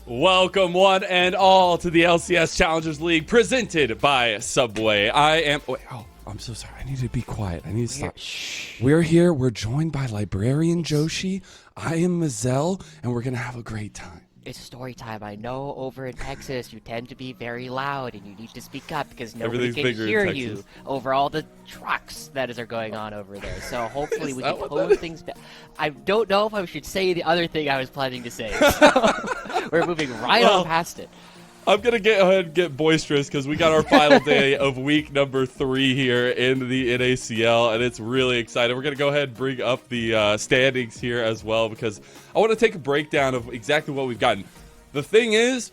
Welcome one and all to the LCS Challengers League presented by Subway. I'm so sorry. I need to be quiet. I need to stop. Shh. We're here. We're joined by Librarian Joshi. I am Mazel, and we're going to have a great time. It's story time. I know over in Texas you tend to be very loud and you need to speak up because nobody can hear you over all the trucks that are going on over there. So hopefully we can tone things down. I don't know if I should say the other thing I was planning to say. So we're moving on past it. I'm going to go ahead and get boisterous because we got our final day of week number 3 here in the NACL, and it's really exciting. We're going to go ahead and bring up the standings here as well because I want to take a breakdown of exactly what we've gotten. The thing is,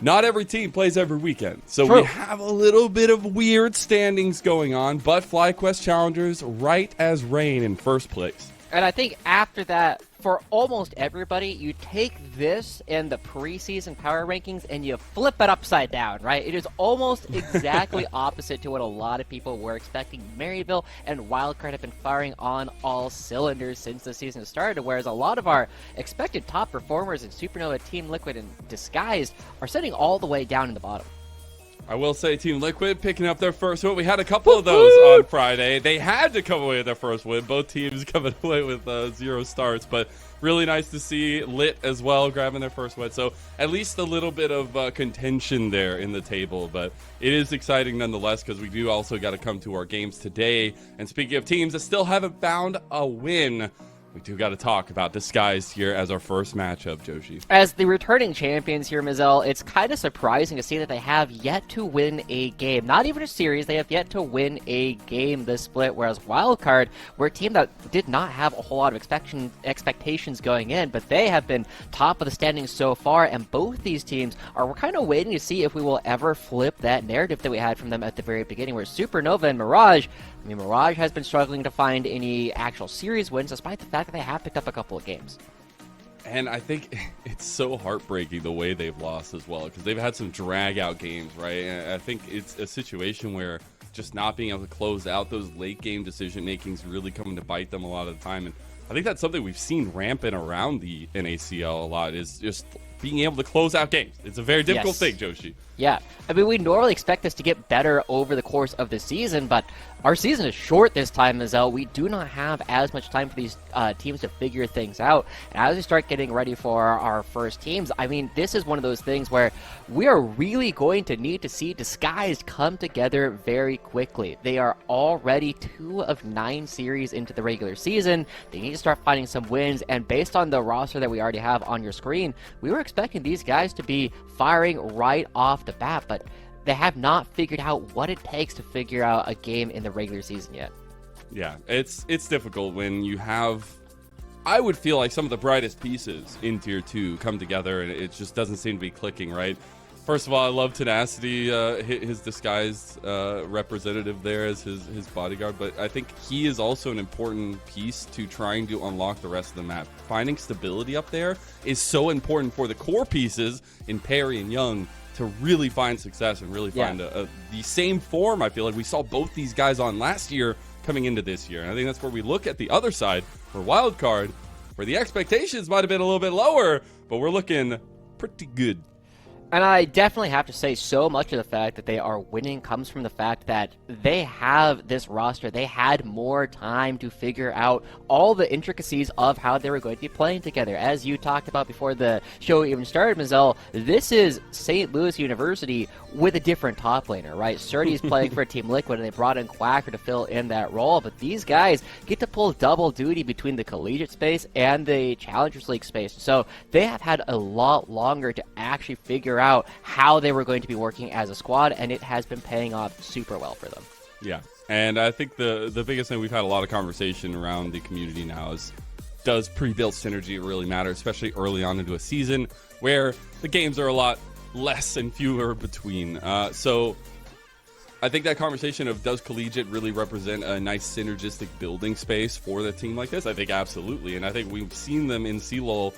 not every team plays every weekend, so we have a little bit of weird standings going on, but FlyQuest Challengers right as rain in first place. And I think after that, for almost everybody, you take this and the preseason power rankings and you flip it upside down, right? It is almost exactly opposite to what a lot of people were expecting. Maryville and Wildcard have been firing on all cylinders since the season started, whereas a lot of our expected top performers in Supernova, Team Liquid, and Disguised are sitting all the way down in the bottom. I will say Team Liquid picking up their first win. We had a couple of those on Friday. They had to come away with their first win. Both teams coming away with 0 starts, but really nice to see Lit as well grabbing their first win. So at least a little bit of contention there in the table, but it is exciting nonetheless because we do also got to come to our games today. And speaking of teams that still haven't found a win, we do got to talk about Disguised here as our first matchup, Joshi. As the returning champions here, Mazel, it's kind of surprising to see that they have yet to win a game. Not even a series, they have yet to win a game this split, whereas Wildcard were a team that did not have a whole lot of expectations going in, but they have been top of the standings so far, and both these teams we're kind of waiting to see if we will ever flip that narrative that we had from them at the very beginning, where Supernova and Mirage, Mirage has been struggling to find any actual series wins, despite the fact that they have picked up a couple of games. And I think it's so heartbreaking the way they've lost as well, because they've had some drag-out games, right? And I think it's a situation where just not being able to close out those late-game decision-makings really coming to bite them a lot of the time. And I think that's something we've seen rampant around the NACL a lot, is just being able to close out games. It's a very difficult thing, Joshi. Yeah. We normally expect this to get better over the course of the season, but our season is short this time, Mazel. We do not have as much time for these teams to figure things out. And as we start getting ready for our first teams, this is one of those things where we are really going to need to see Disguised come together very quickly. They are already 2 of 9 series into the regular season. They need to start finding some wins, and based on the roster that we already have on your screen, we were expecting these guys to be firing right off the bat, but they have not figured out what it takes to figure out a game in the regular season yet. Yeah, it's difficult when you have, I would feel like some of the brightest pieces in Tier 2 come together and it just doesn't seem to be clicking, right? First of all, I love Tenacity, his Disguised representative there as his bodyguard, but I think he is also an important piece to trying to unlock the rest of the map. Finding stability up there is so important for the core pieces in Perry and Young to really find success and really find the same form I feel like we saw both these guys on last year coming into this year. And I think that's where we look at the other side for Wildcard, where the expectations might have been a little bit lower, but we're looking pretty good. And I definitely have to say so much of the fact that they are winning comes from the fact that they have this roster. They had more time to figure out all the intricacies of how they were going to be playing together. As you talked about before the show even started, Mazel, this is St. Louis University with a different top laner, right? Surdy's playing for Team Liquid, and they brought in Quacker to fill in that role. But these guys get to pull double duty between the collegiate space and the Challengers League space. So they have had a lot longer to actually figure out how they were going to be working as a squad, and it has been paying off super well for them. Yeah, and I think the biggest thing, we've had a lot of conversation around the community now, is does pre-built synergy really matter, especially early on into a season where the games are a lot less and fewer between. So I think that conversation of does collegiate really represent a nice synergistic building space for the team like this? I think absolutely, and I think we've seen them in CLOL,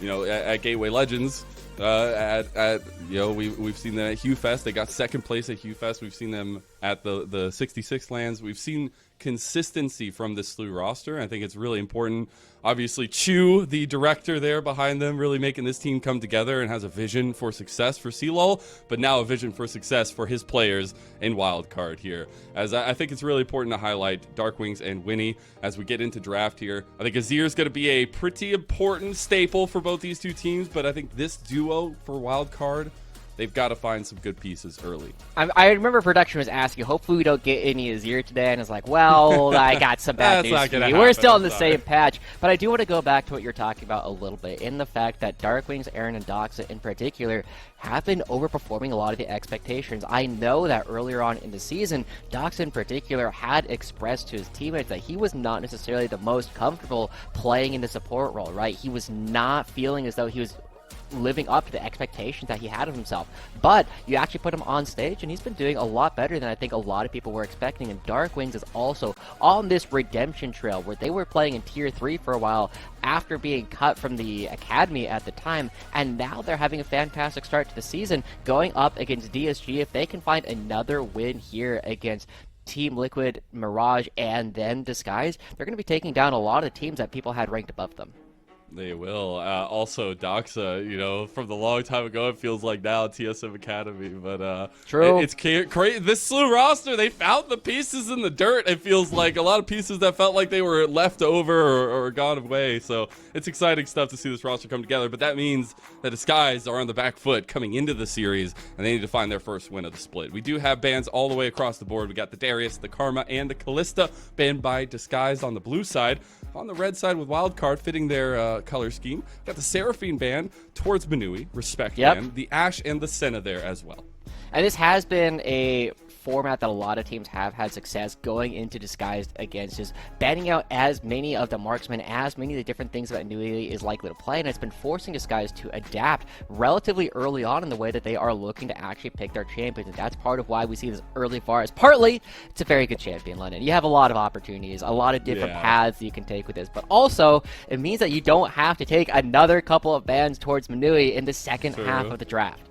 at Gateway Legends. We've seen them at Hugh Fest. They got second place at Hugh Fest. We've seen them at the 66 lands. We've seen consistency from this Slew roster. I think it's really important. Obviously, Chu, the director there behind them, really making this team come together and has a vision for success for CLOL, but now a vision for success for his players in Wildcard here. As I think it's really important to highlight Darkwings and Winnie as we get into draft here. I think Azir is going to be a pretty important staple for both these two teams, but I think this duo for Wildcard, they've got to find some good pieces early. I remember production was asking, hopefully we don't get any Azir today, and it's like, well, I got some bad news for you. We're still on the same patch. But I do want to go back to what you're talking about a little bit, in the fact that Darkwings, Aaron, and Doxa in particular have been overperforming a lot of the expectations. I know that earlier on in the season, Doxa in particular had expressed to his teammates that he was not necessarily the most comfortable playing in the support role, right? He was not feeling as though he was living up to the expectations that he had of himself. But you actually put him on stage, and he's been doing a lot better than I think a lot of people were expecting. And Darkwings is also on this redemption trail where they were playing in Tier 3 for a while after being cut from the academy at the time, and now they're having a fantastic start to the season, going up against DSG. If they can find another win here against Team Liquid, Mirage, and then Disguise, they're going to be taking down a lot of the teams that people had ranked above them. They will. Also, Doxa, from the long time ago, it feels like now TSM Academy, but true. It's crazy. This Slew roster, they found the pieces in the dirt. It feels like a lot of pieces that felt like they were left over or gone away. So it's exciting stuff to see this roster come together. But that means that Disguise are on the back foot coming into the series, and they need to find their first win of the split. We do have bans all the way across the board. We got the Darius, the Karma, and the Callista banned by Disguise on the blue side. On the red side with Wildcard fitting their color scheme. Got the Seraphine ban towards Manui, respect ban. The Ashe and the Senna there as well. And this has been a format that a lot of teams have had success going into Disguised against, just banning out as many of the marksmen, as many of the different things that Nui is likely to play, and it's been forcing Disguised to adapt relatively early on in the way that they are looking to actually pick their champions, and that's part of why we see this early Varus. Partly, it's a very good champion, London. You have a lot of opportunities, a lot of different paths you can take with this, but also, it means that you don't have to take another couple of bans towards Manui in the second half of the draft.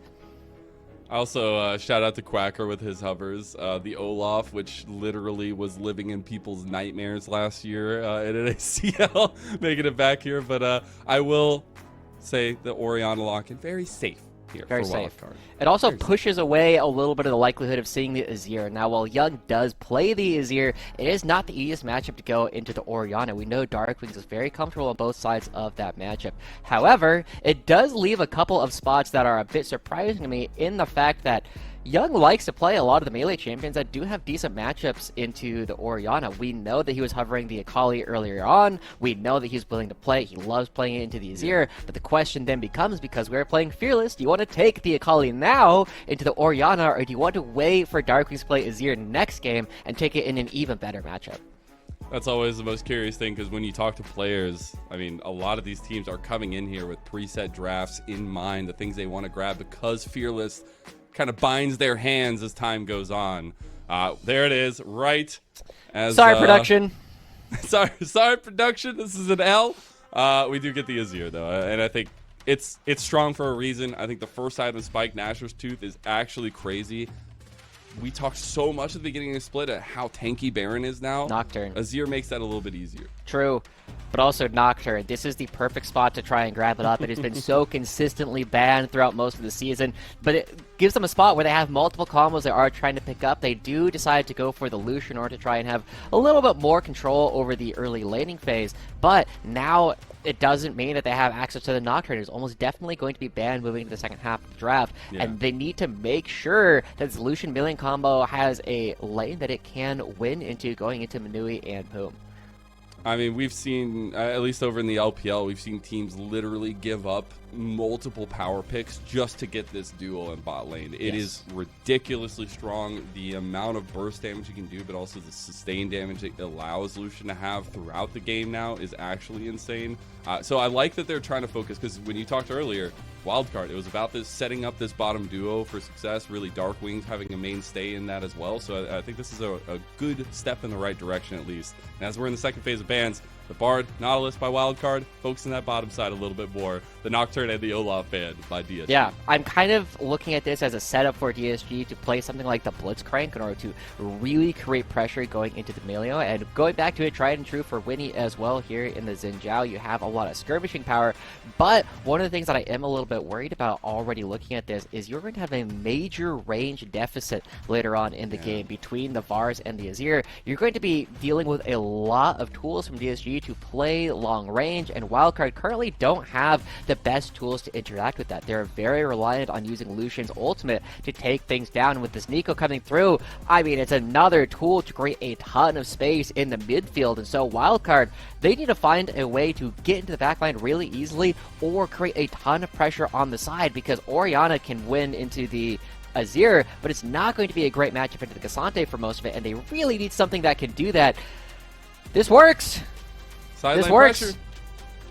Also, shout out to Quacker with his hovers. The Olaf, which literally was living in people's nightmares last year in an ACL, making it back here. But I will say the Oriana lock-in, very safe here very for safe. Wildcard. It also pushes away a little bit of the likelihood of seeing the Azir. Now, while Young does play the Azir, it is not the easiest matchup to go into the Oriana. We know Darkwings is very comfortable on both sides of that matchup. However, it does leave a couple of spots that are a bit surprising to me, in the fact that Young likes to play a lot of the melee champions that do have decent matchups into the Oriana. We know that he was hovering the Akali earlier on. We know that he's willing to play. He loves playing it into the Azir. But the question then becomes, because we're playing Fearless, do you want to take the Akali now into the Oriana, or do you want to wait for Darkwings to play Azir next game and take it in an even better matchup? That's always the most curious thing, because when you talk to players, I mean, a lot of these teams are coming in here with preset drafts in mind, the things they want to grab, because Fearless kind of binds their hands as time goes on. There it is, right as sorry, production. sorry, production. This is an L. We do get the Azir though, and I think it's strong for a reason. I think the first item, Spike Nashor's Tooth, is actually crazy. We talked so much at the beginning of the split at how tanky Baron is now. Nocturne. Azir makes that a little bit easier. True. But also Nocturne. This is the perfect spot to try and grab it up. It has been so consistently banned throughout most of the season, but it gives them a spot where they have multiple combos they are trying to pick up. They do decide to go for the Lucian in order to try and have a little bit more control over the early laning phase, but now it doesn't mean that they have access to the Nocturne. It's almost definitely going to be banned moving into the second half of the draft, and they need to make sure that this Lucian milling combo has a lane that it can win into going into Manui and Poom. I mean, we've seen, at least over in the LPL, we've seen teams literally give up multiple power picks just to get this duo in bot lane. It is ridiculously strong. The amount of burst damage you can do, but also the sustained damage it allows Lucian to have throughout the game now is actually insane. So I like that they're trying to focus, because when you talked earlier, Wildcard, it was about this setting up this bottom duo for success, really Darkwings having a mainstay in that as well. So I think this is a good step in the right direction, at least. And as we're in the second phase of bans, The Bard, Nautilus by Wildcard, focusing that bottom side a little bit more. The Nocturne and the Olaf Band by DSG. Yeah, I'm kind of looking at this as a setup for DSG to play something like the Blitzcrank in order to really create pressure going into the melee. And going back to it, tried and true for Winnie as well here in the Xin Zhao. You have a lot of skirmishing power, but one of the things that I am a little bit worried about already looking at this is you're going to have a major range deficit later on in the game between the Vars and the Azir. You're going to be dealing with a lot of tools from DSG to play long range, and Wildcard currently don't have the best tools to interact with that. They're very reliant on using Lucian's ultimate to take things down. With this Nico coming through, I mean, it's another tool to create a ton of space in the midfield, and so Wildcard, they need to find a way to get into the backline really easily or create a ton of pressure on the side, because Orianna can win into the Azir, but it's not going to be a great matchup into the Cassante for most of it, and they really need something that can do that. This works! Sideline pressure.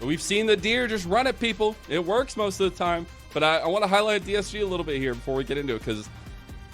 We've seen the deer just run at people. It works most of the time. But I want to highlight DSG a little bit here before we get into it, because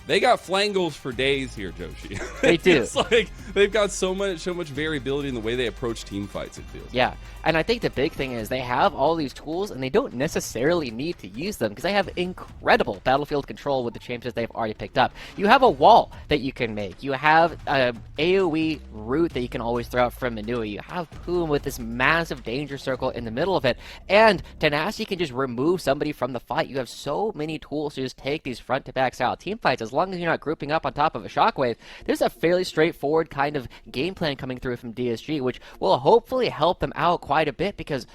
they got flangles for days here, Joshi. They do. It's like they've got so much variability in the way they approach team fights, it feels. Yeah, and I think the big thing is they have all these tools, and they don't necessarily need to use them, because they have incredible battlefield control with the champions they've already picked up. You have a wall that you can make. You have an AoE route that you can always throw out from Manui. You have Poom with this massive danger circle in the middle of it, and Tenacity can just remove somebody from the fight. You have so many tools to just take these front-to-back style team fights. As long as you're not grouping up on top of a shockwave, there's a fairly straightforward kind of game plan coming through from DSG, which will hopefully help them out quite a bit, because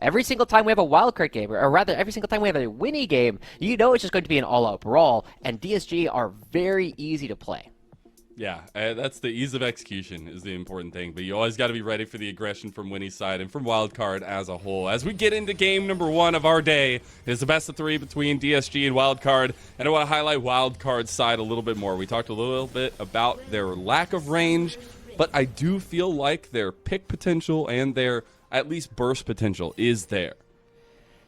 every single time we have a wildcard game, or rather every single time we have a Winnie game, you know it's just going to be an all-out brawl, and DSG are very easy to play. Yeah, that's the ease of execution is the important thing, but you always got to be ready for the aggression from Winnie's side and from Wildcard as a whole. As we get into game number 1 of our day, it's the best of 3 between DSG and Wildcard, and I want to highlight Wildcard's side a little bit more. We talked a little bit about their lack of range, but I do feel like their pick potential and their at least burst potential is there.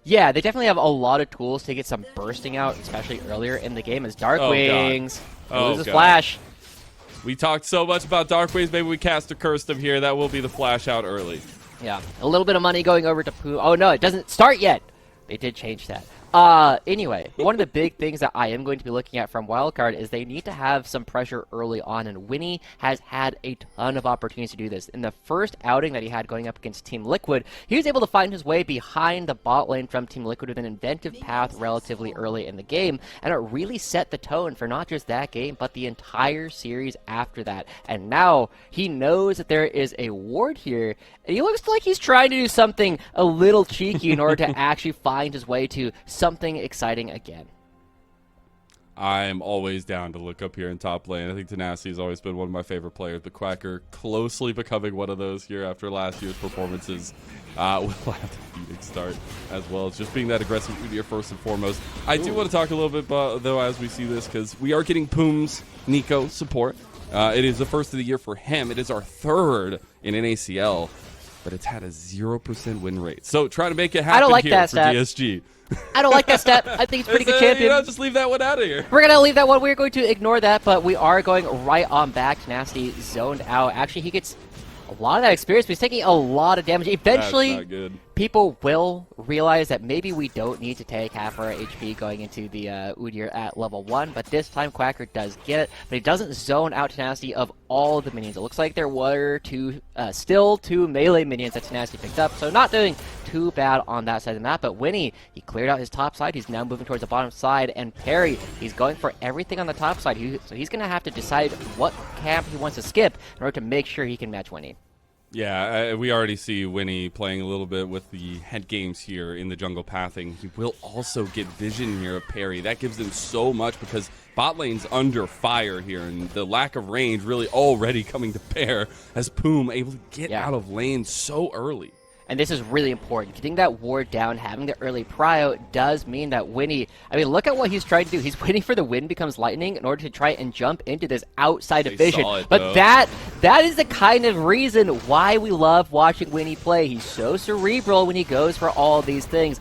Yeah, they definitely have a lot of tools to get some bursting out, especially earlier in the game as Dark Wings loses Flash. We talked so much about Dark Wings, maybe we cast a curse them here. That will be the flash out early. Yeah, a little bit of money going over to Poo. Oh no, it doesn't start yet. They did change that. Anyway, one of the big things that I am going to be looking at from Wildcard is they need to have some pressure early on, and Winnie has had a ton of opportunities to do this. In the first outing that he had going up against Team Liquid, he was able to find his way behind the bot lane from Team Liquid with an inventive path relatively early in the game, and it really set the tone for not just that game, but the entire series after that. And now he knows that there is a ward here, and he looks like he's trying to do something a little cheeky in order to actually find his way to something exciting again. I'm always down to look up here in top lane. I think Tenacity has always been one of my favorite players, but Quacker closely becoming one of those here after last year's performances. We'll have the Phoenix start as well as just being that aggressive Udyr first and foremost. I do want to talk a little bit about, though, as we see this, because we are getting Poom's Nico support. It is the first of the year for him. It is our third in NACL, but it's had a 0% win rate. So try to make it happen here for DSG. I don't like that stat. I think he's pretty good champion. Just leave that one out of here. We're going to leave that one. We're going to ignore that, but we are going right on back. Tenacity zoned out. Actually, he gets a lot of that experience, but he's taking a lot of damage. Eventually, people will realize that maybe we don't need to take half our HP going into the Udyr at level 1, but this time Quacker does get it, but he doesn't zone out Tenacity of all the minions. It looks like there were still two melee minions that Tenacity picked up, so not doing too bad on that side of the map, but Winnie, he cleared out his top side. He's now moving towards the bottom side, and Perry, he's going for everything on the top side. So he's going to have to decide what camp he wants to skip in order to make sure he can match Winnie. Yeah, we already see Winnie playing a little bit with the head games here in the jungle pathing. He will also get vision here of Perry. That gives them so much because bot lane's under fire here, and the lack of range really already coming to bear as Poom able to get out of lane so early. And this is really important. Getting that ward down, having the early prio does mean that Winnie, I mean, look at what he's trying to do. He's waiting for the wind becomes lightning in order to try and jump into this outside of vision. But that is the kind of reason why we love watching Winnie play. He's so cerebral when he goes for all these things.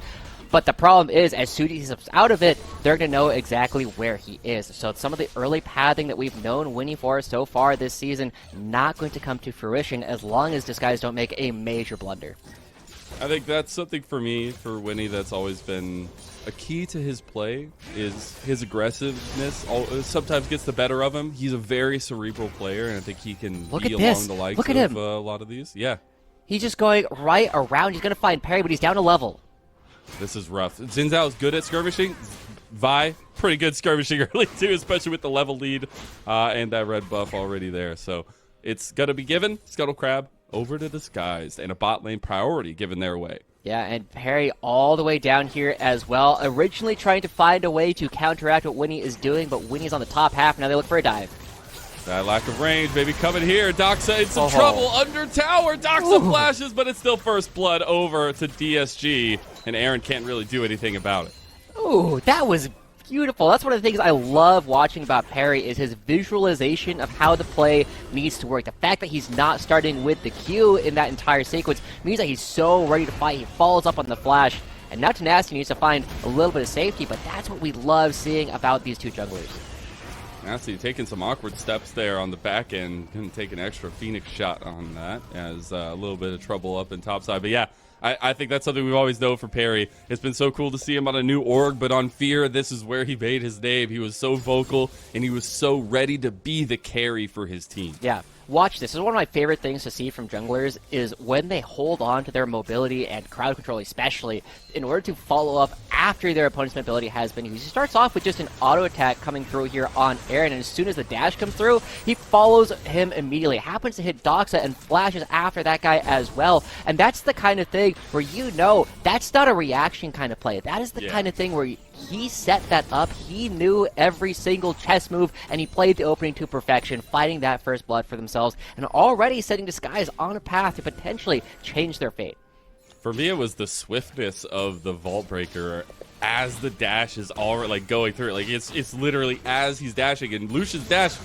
But the problem is, as soon as he steps out of it, they're going to know exactly where he is. So some of the early pathing that we've known Winnie for so far this season, not going to come to fruition as long as Disguise don't make a major blunder. I think that's something for me, for Winnie, that's always been a key to his play, is his aggressiveness sometimes gets the better of him. He's a very cerebral player, and I think he can be along the likes of a lot of these. Yeah. He's just going right around. He's going to find Perry, but he's down a level. This is rough. Xin Zhao is good at skirmishing. Vi, pretty good skirmishing early, too, especially with the level lead and that red buff already there. So it's going to be given. Scuttle Crab over to Disguised, and a bot lane priority given their way. Yeah, and Perry all the way down here as well. Originally trying to find a way to counteract what Winnie is doing, but Winnie's on the top half. Now they look for a dive. That lack of range, maybe coming here. Doxa in some trouble under tower. Doxa flashes, but it's still first blood over to DSG, and Aaron can't really do anything about it. Ooh, that was beautiful. That's one of the things I love watching about Perry is his visualization of how the play needs to work. The fact that he's not starting with the Q in that entire sequence means that he's so ready to fight. He follows up on the flash, and now Tenacity needs to find a little bit of safety, but that's what we love seeing about these two junglers. Tenacity taking some awkward steps there on the back end. Going to take an extra Phoenix shot on that as a little bit of trouble up in topside. But yeah, I think that's something we've always known for Perry. It's been so cool to see him on a new org, but on Fear, this is where he made his name. He was so vocal, and he was so ready to be the carry for his team. Yeah. Watch this. This is one of my favorite things to see from junglers is when they hold on to their mobility and crowd control especially in order to follow up after their opponent's mobility has been used. He starts off with just an auto attack coming through here on Aaron, and as soon as the dash comes through, he follows him immediately. Happens to hit Doxa and flashes after that guy as well. And that's the kind of thing where you know that's not a reaction kind of play. That is the kind of thing where he set that up. He knew every single chess move, and he played the opening to perfection, fighting that first blood for themselves, and already setting Disguise on a path to potentially change their fate. For me, it was the swiftness of the Vault Breaker as the dash is already like going through. Like it's literally as he's dashing, and Lucian's dash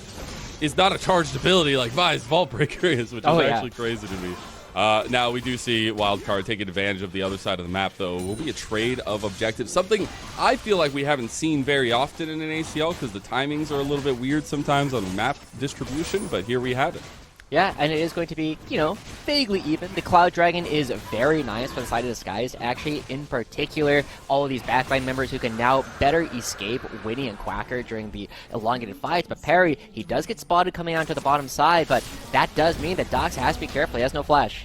is not a charged ability like Vi's Vault Breaker is, which is actually crazy to me. Now we do see Wildcard taking advantage of the other side of the map, though. Will be a trade of objectives, something I feel like we haven't seen very often in an ACL because the timings are a little bit weird sometimes on map distribution, but here we have it. Yeah, and it is going to be, you know, vaguely even. The Cloud Dragon is very nice for the side of Disguise. Actually, in particular, all of these backline members who can now better escape Winnie and Quacker during the elongated fights. But Perry, he does get spotted coming out to the bottom side, but that does mean that Dox has to be careful. He has no flash.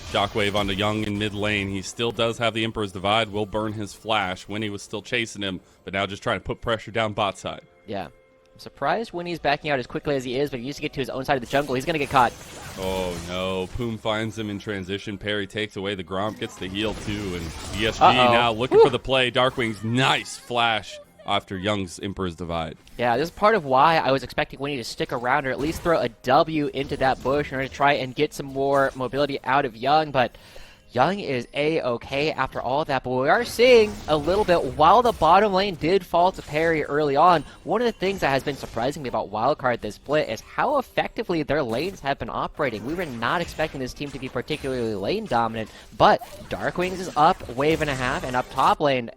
Shockwave onto Young in mid lane. He still does have the Emperor's Divide. Will burn his flash. Winnie was still chasing him, but now just trying to put pressure down bot side. Yeah. I'm surprised Winnie's backing out as quickly as he is, but he needs to get to his own side of the jungle. He's going to get caught. Oh, no. Poom finds him in transition. Perry takes away the Gromp, gets the heal, too. And DSG now looking for the play. Darkwing's nice flash after Young's Emperor's Divide. Yeah, this is part of why I was expecting Winnie to stick around or at least throw a W into that bush in order to try and get some more mobility out of Young, but Young is A-okay after all of that, but we are seeing a little bit, while the bottom lane did fall to Perry early on, one of the things that has been surprising me about Wildcard this split is how effectively their lanes have been operating. We were not expecting this team to be particularly lane dominant, but Darkwings is up wave and a half, and up top lane,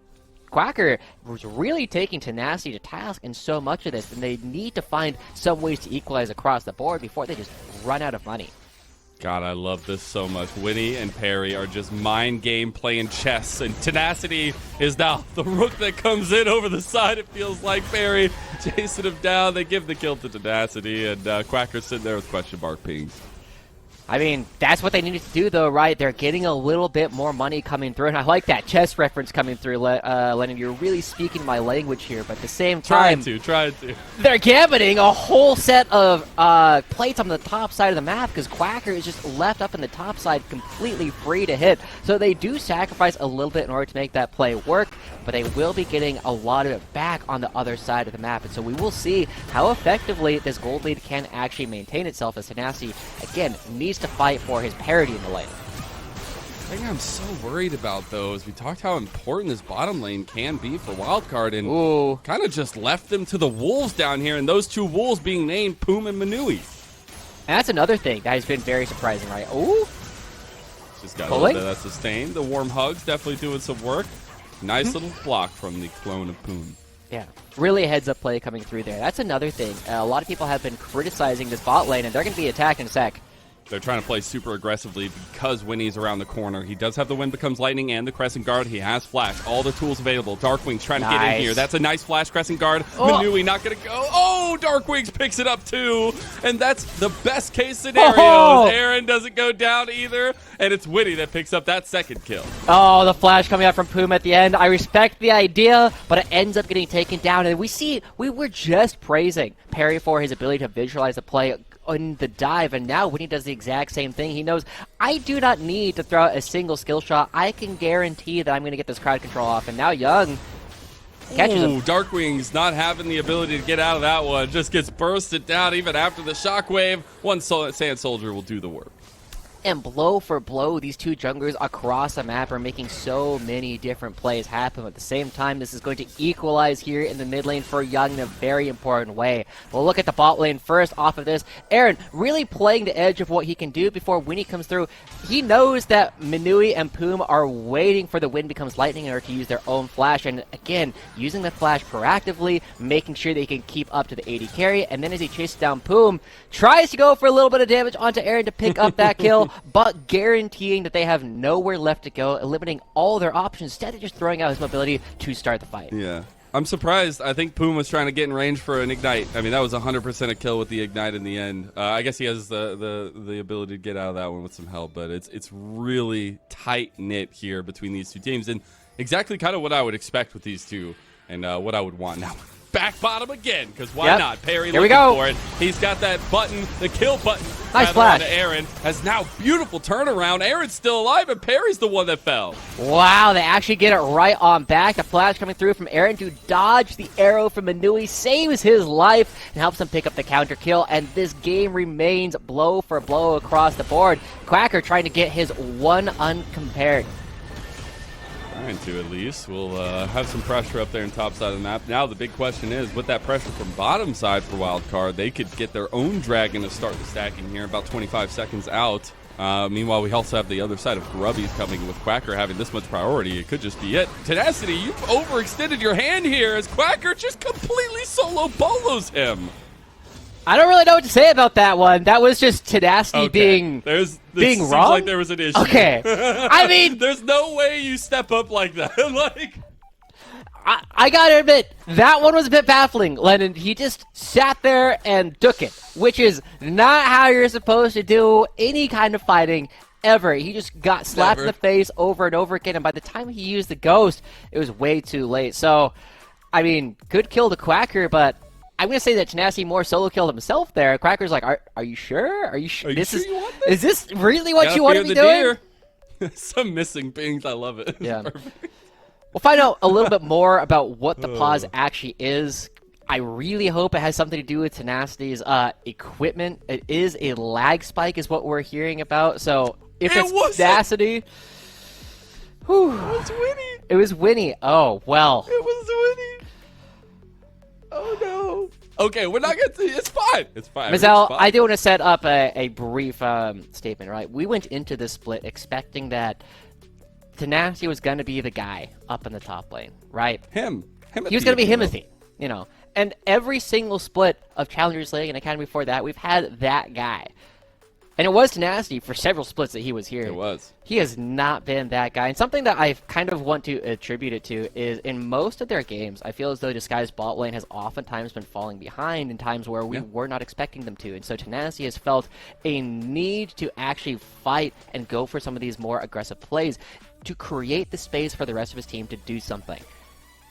Quacker was really taking Tenacity to task in so much of this, and they need to find some ways to equalize across the board before they just run out of money. God, I love this so much. Winnie and Perry are just mind game playing chess, and Tenacity is now the rook that comes in over the side. It feels like Perry chasing him down. They give the kill to Tenacity, and Quacker's sitting there with question mark pings. I mean, that's what they needed to do, though, right? They're getting a little bit more money coming through, and I like that chess reference coming through, Lennon. You're really speaking my language here, but at the same time... Trying to. They're gambiting a whole set of plates on the top side of the map because Quacker is just left up in the top side completely free to hit. So they do sacrifice a little bit in order to make that play work, but they will be getting a lot of it back on the other side of the map. And so we will see how effectively this gold lead can actually maintain itself as Tenacity, again, needs to fight for his parity in the lane. The thing I'm so worried about, though, is we talked how important this bottom lane can be for Wildcard, and kind of just left them to the Wolves down here, and those two Wolves being named Poom and Manui. And that's another thing that has been very surprising, right? Ooh. Just got a little bit of that sustain. The warm hugs definitely doing some work. Nice little block from the clone of Poon. Yeah, really a heads-up play coming through there. That's another thing. A lot of people have been criticizing this bot lane, and they're going to be attacked in a sec. They're trying to play super aggressively because Winnie's around the corner. He does have the Wind Becomes Lightning and the Crescent Guard. He has Flash. All the tools available. Darkwing's trying to get in here. That's a nice Flash Crescent Guard. Oh. Manui not going to go. Oh, Darkwing's picks it up too. And that's the best case scenario. Oh. Aaron doesn't go down either. And it's Winnie that picks up that second kill. Oh, the Flash coming out from Poom at the end. I respect the idea, but it ends up getting taken down. And we were just praising Perry for his ability to visualize the play in the dive, and now Winnie does the exact same thing. He knows, I do not need to throw out a single skill shot. I can guarantee that I'm going to get this crowd control off, and now Young catches him. Darkwing's not having the ability to get out of that one. Just gets bursted down even after the shockwave. One Sand Soldier will do the work. And blow for blow, these two junglers across the map are making so many different plays happen. At the same time, this is going to equalize here in the mid lane for Young in a very important way. We'll look at the bot lane first off of this. Aaron really playing the edge of what he can do before Winnie comes through. He knows that Manui and Poom are waiting for the Wind Becomes Lightning in order to use their own Flash. And again, using the Flash proactively, making sure they can keep up to the AD carry. And then as he chases down Poom, tries to go for a little bit of damage onto Aaron to pick up that kill. But guaranteeing that they have nowhere left to go, eliminating all their options instead of just throwing out his mobility to start the fight. Yeah. I'm surprised. I think Poom was trying to get in range for an Ignite. I mean, that was 100% a kill with the Ignite in the end. I guess he has the ability to get out of that one with some help, but it's really tight-knit here between these two teams, and exactly kind of what I would expect with these two and what I would want now. Back bottom again, because why not? Perry Here we looking go. for it. He's got that button, the kill button. Nice flash. Aaron has now beautiful turnaround. Aaron's still alive, and Perry's the one that fell. Wow, they actually get it right on back. The flash coming through from Aaron to dodge the arrow from Manui, saves his life, and helps him pick up the counter kill. And this game remains blow for blow across the board. Quacker trying to get his one uncompared. Trying to, at least. We'll have some pressure up there in top side of the map. Now the big question is, with that pressure from bottom side for Wildcard, they could get their own dragon to start the stacking here about 25 seconds out. Meanwhile, we also have the other side of Grubbies coming with Quacker having this much priority. It could just be it. Tenacity, you've overextended your hand here as Quacker just completely solo bolos him. I don't really know what to say about that one. That was just Tenacity being seems wrong. Like there was an issue. Okay, I mean, there's no way you step up like that. Like, I gotta admit, that one was a bit baffling, Lennon. He just sat there and took it, which is not how you're supposed to do any kind of fighting ever. He just got slapped in the face over and over again, and by the time he used the ghost, it was way too late. So, I mean, good kill to Quacker, but I'm going to say that Tenacity more solo killed himself there. Quacker's like, are you sure? Are you sure? Is this really what you want to be doing? Some missing pings. I love it. Yeah. We'll find out a little bit more about what the pause actually is. I really hope it has something to do with Tenacity's equipment. It is a lag spike is what we're hearing about. So if it's Tenacity... It was Winnie. It was Winnie. Oh, well. It was Winnie. Oh, no. Okay, we're not going to... It's fine. It's fine. Mazel, I do want to set up a brief statement, right? We went into this split expecting that Tenacity was going to be the guy up in the top lane, right? Him. He was going to be Himothy, you know. And every single split of Challengers League and Academy before that, we've had that guy. And it was Tenacity for several splits that he was here. It was. He has not been that guy. And something that I kind of want to attribute it to is in most of their games, I feel as though Disguised bot lane has oftentimes been falling behind in times where we were not expecting them to. And so Tenacity has felt a need to actually fight and go for some of these more aggressive plays to create the space for the rest of his team to do something.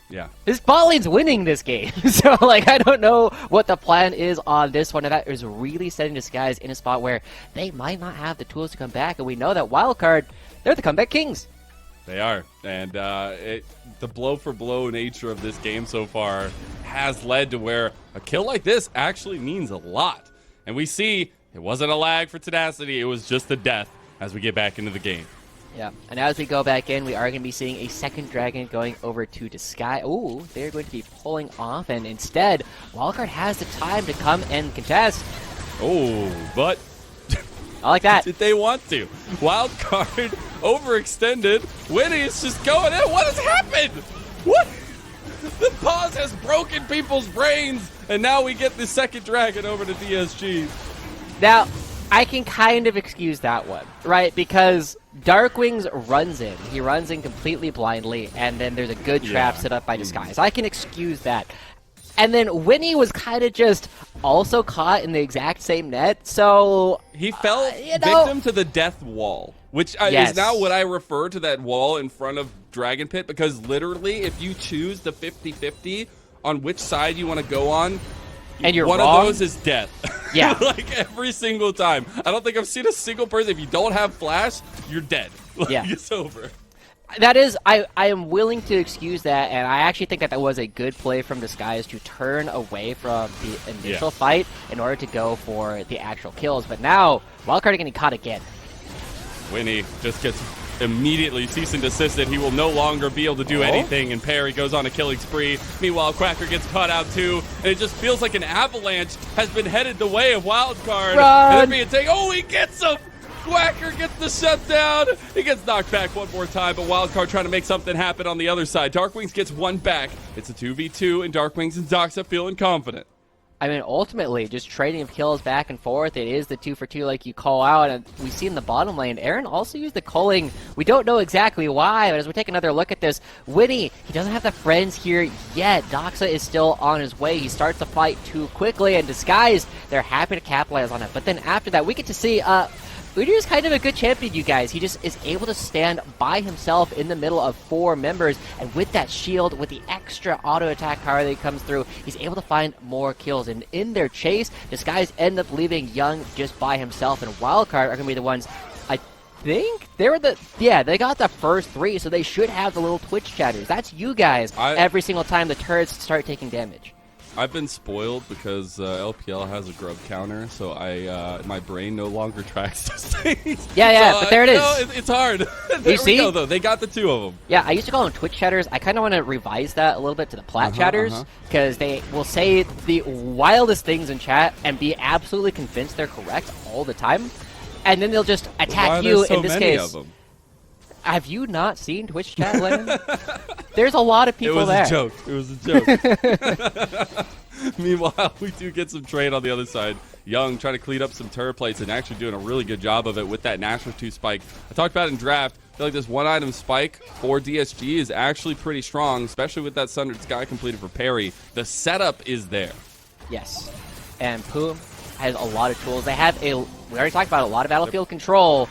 Yeah. His bot lane's winning this game. So, like, I don't know what the plan is on this one. And that is really setting Disguise in a spot where they might not have the tools to come back. And we know that Wildcard, they're the comeback kings. They are. And the blow-for-blow nature of this game so far has led to where a kill like this actually means a lot. And we see it wasn't a lag for Tenacity. It was just a death as we get back into the game. Yeah, and as we go back in, we are going to be seeing a second dragon going over to Disguise. Ooh, they're going to be pulling off, and instead, Wildcard has the time to come and contest. Oh, but I like that. Did they want to? Wildcard overextended. Winnie is just going in. What has happened? What? The pause has broken people's brains, and now we get the second dragon over to DSG. Now, I can kind of excuse that one, right? Because Darkwings runs in. He runs in completely blindly, and then there's a good trap set up by Disguise. I can excuse that. And then Winnie was kind of just also caught in the exact same net, so... He fell victim to the death wall, which is now what I refer to that wall in front of Dragon Pit, because literally, if you choose the 50-50 on which side you want to go on, and you're one wrong, of those is death. Yeah. Like, every single time. I don't think I've seen a single person, if you don't have flash, you're dead. Like, yeah. It's over. That is, I am willing to excuse that, and I actually think that that was a good play from Disguise to turn away from the initial fight in order to go for the actual kills. But now, Wildcard getting caught again. Winnie just gets immediately cease and desisted. He will no longer be able to do anything, and Perry goes on a killing spree. Meanwhile, Quacker gets caught out too, and it just feels like an avalanche has been headed the way of Wildcard. Run! And they're being taken. Oh, he gets him! Quacker gets the shutdown. He gets knocked back one more time, but Wildcard trying to make something happen on the other side. Darkwings gets one back. It's a 2v2, and Darkwings and Doxa feeling confident. I mean, ultimately, just trading of kills back and forth. It is the 2-for-2 like you call out, and we see in the bottom lane, Aaron also used the culling. We don't know exactly why, but as we take another look at this, Winnie, he doesn't have the friends here yet. Doxa is still on his way. He starts the fight too quickly, and Disguise, they're happy to capitalize on it. But then after that, we get to see, Udyr is kind of a good champion, you guys. He just is able to stand by himself in the middle of 4 members, and with that shield, with the extra auto attack power that comes through, he's able to find more kills. And in their chase, Disguise end up leaving Young just by himself, and Wildcard are going to be the ones, I think they were they got the first 3, so they should have the little Twitch chatters. That's you guys every single time the turrets start taking damage. I've been spoiled because LPL has a grub counter, so my brain no longer tracks those things. Yeah, so, but there it is. No, it's hard. There you see? we go, though. They got the 2 of them. Yeah, I used to call them Twitch chatters. I kind of want to revise that a little bit to the Plat chatters, because they will say the wildest things in chat and be absolutely convinced they're correct all the time, and then they'll just attack you. So in this many case, of them? Have you not seen Twitch chat, Lennon? There's a lot of people there. It was a joke. Meanwhile, we do get some trade on the other side. Young trying to clean up some turret plates and actually doing a really good job of it with that Nashor 2 spike. I talked about it in draft. I feel like this one-item spike for DSG is actually pretty strong, especially with that Sundered Sky completed for Perry. The setup is there. Yes. And Poom has a lot of tools. They have we already talked about a lot of battlefield control.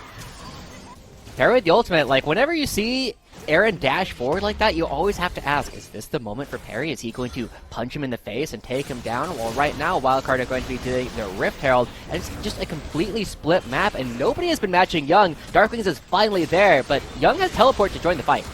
Perry with the ultimate, like, whenever you see Aaron dash forward like that, you always have to ask, is this the moment for Perry? Is he going to punch him in the face and take him down? Well, right now, Wildcard are going to be doing their Rift Herald, and it's just a completely split map, and nobody has been matching Young. Darkwings is finally there, but Young has teleport to join the fight.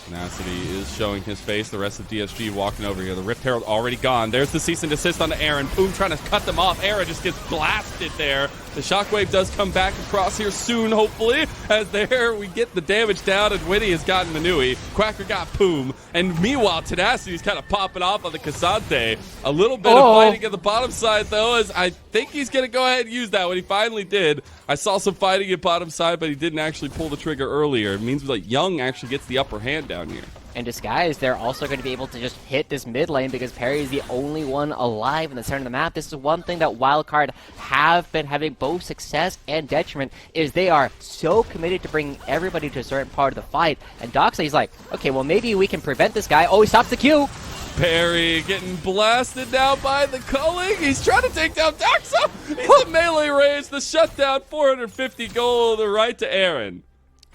Tenacity is showing his face. The rest of DSG walking over here. The Rift Herald already gone. There's the cease and desist on Aaron. Boom trying to cut them off. Aaron just gets blasted there. The shockwave does come back across here soon, hopefully. As there we get the damage down, and Winnie has gotten the Nui. Quacker got Poom. And meanwhile, Tenacity's kind of popping off on the Cassante. A little bit of fighting at the bottom side, though, as I think he's going to go ahead and use that when he finally did. I saw some fighting at bottom side, but he didn't actually pull the trigger earlier. It means that Young actually gets the upper hand down here. And Disguise, they're also going to be able to just hit this mid lane because Perry is the only one alive in the center of the map. This is one thing that Wildcard have been having both success and detriment, is they are so committed to bringing everybody to a certain part of the fight. And Doxa, he's like, okay, well, maybe we can prevent this guy. Oh, he stops the Q. Perry getting blasted now by the culling. He's trying to take down Doxa. He's a melee range. The shutdown, 450 gold, right to Aaron.